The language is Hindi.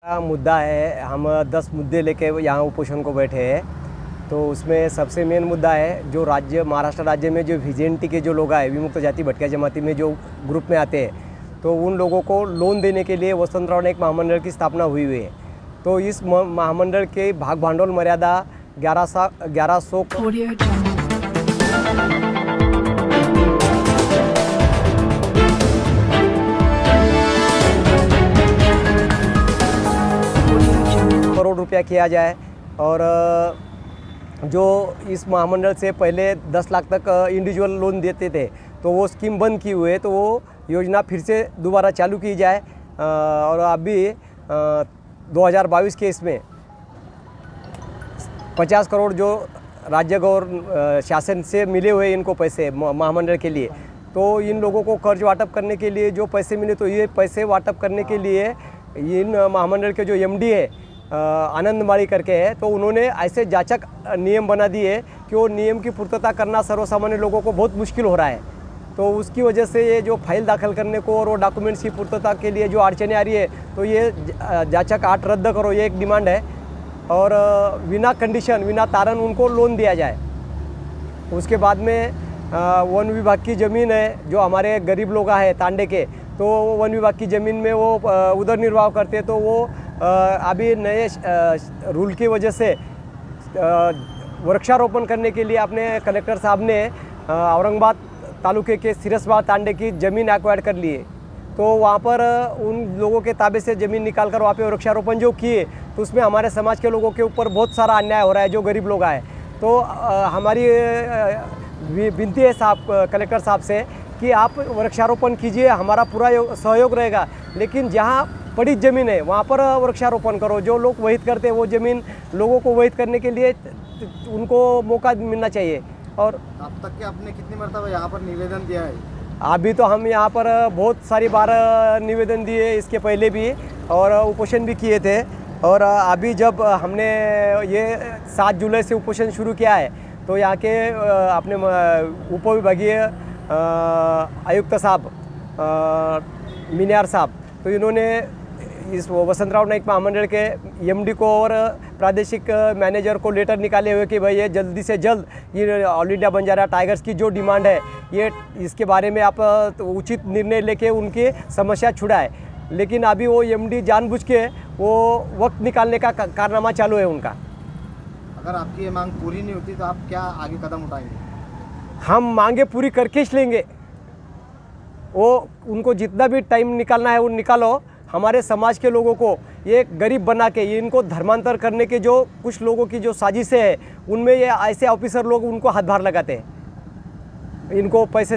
मुद्दा है, हम 10 मुद्दे लेके यहाँ उपोषण को बैठे हैं। तो उसमें सबसे मेन मुद्दा है जो महाराष्ट्र राज्य में जो VJNT के जो लोग आए, विमुक्त जाति भटकिया जमाती में जो ग्रुप में आते हैं, तो उन लोगों को लोन देने के लिए वसंतराव ने एक महामंडल की स्थापना हुई है। तो इस महामंडल के भाग भांडवल मर्यादा 1100 करोड़ रुपया किया जाए। और जो इस महामंडल से पहले 10 लाख तक इंडिविजुअल लोन देते थे, तो वो स्कीम बंद की हुई है, तो वो योजना फिर से दोबारा चालू की जाए। और अभी 2022 के इसमें 50 करोड़ जो राज्य शासन से मिले हुए इनको पैसे महामंडल के लिए, तो इन लोगों को कर्ज वाटप करने के लिए जो पैसे मिले, तो ये पैसे वाटप करने के लिए इन महामंडल के जो MD है आनंद माड़ी करके है, तो उन्होंने ऐसे जांचक नियम बना दिए कि वो नियम की पूर्तता करना सर्वसामान्य लोगों को बहुत मुश्किल हो रहा है। तो उसकी वजह से ये जो फाइल दाखिल करने को और वो डॉक्यूमेंट्स की पूर्तता के लिए जो अड़चनें आ रही है, तो ये जांचक 8 रद्द करो, ये एक डिमांड है। और बिना कंडीशन, बिना तारण उनको लोन दिया जाए। उसके बाद में वन विभाग की ज़मीन है, जो हमारे गरीब लोग हैं तांडे के, तो वन विभाग की ज़मीन में वो उधर निर्वाह करते, तो वो अभी नए रूल की वजह से वृक्षारोपण करने के लिए अपने कलेक्टर साहब ने औरंगाबाद तालुके के सिरसबाद तांडे की ज़मीन एक्वायर कर ली है। तो वहाँ पर उन लोगों के ताबे से ज़मीन निकाल कर वहाँ पे वृक्षारोपण जो किए, तो उसमें हमारे समाज के लोगों के ऊपर बहुत सारा अन्याय हो रहा है, जो गरीब लोग आए। तो हमारी विनती है कलेक्टर साहब से कि आप वृक्षारोपण कीजिए, हमारा पूरा सहयोग रहेगा, लेकिन जहाँ पड़ी ज़मीन है वहाँ पर वृक्षारोपण करो। जो लोग वहीत करते हैं, वो ज़मीन लोगों को वहीत करने के लिए उनको मौका मिलना चाहिए। और अब तक के आपने कितनी मरतबा यहाँ पर निवेदन दिया है? अभी तो हम यहाँ पर बहुत सारी बार निवेदन दिए, इसके पहले भी, और उपोषण भी किए थे। और अभी जब हमने ये 7 जुलाई से उपोषण शुरू किया है, तो यहाँ के अपने उपविभागीय आयुक्त साहब मिनियार साहब, तो इन्होंने इस वसंतराव नाईक महामंडल के MD को और प्रादेशिक मैनेजर को लेटर निकाले हुए कि भाई ये जल्दी से जल्द ये ऑल इंडिया बंजारा टाइगर्स की जो डिमांड है, ये इसके बारे में आप उचित निर्णय लेके उनकी समस्या छुड़ाए। लेकिन अभी वो MD जानबूझ के वो वक्त निकालने का कारनामा चालू है उनका। अगर आपकी ये मांग पूरी नहीं होती तो आप क्या आगे कदम उठाएंगे? हम मांगे पूरी करके ही लेंगे। वो उनको जितना भी टाइम निकालना है वो निकालो। हमारे समाज के लोगों को ये गरीब बना के, ये इनको धर्मांतर करने के जो कुछ लोगों की जो साजिशें हैं, उनमें ये ऐसे ऑफिसर लोग उनको हाथ भार लगाते हैं, इनको पैसे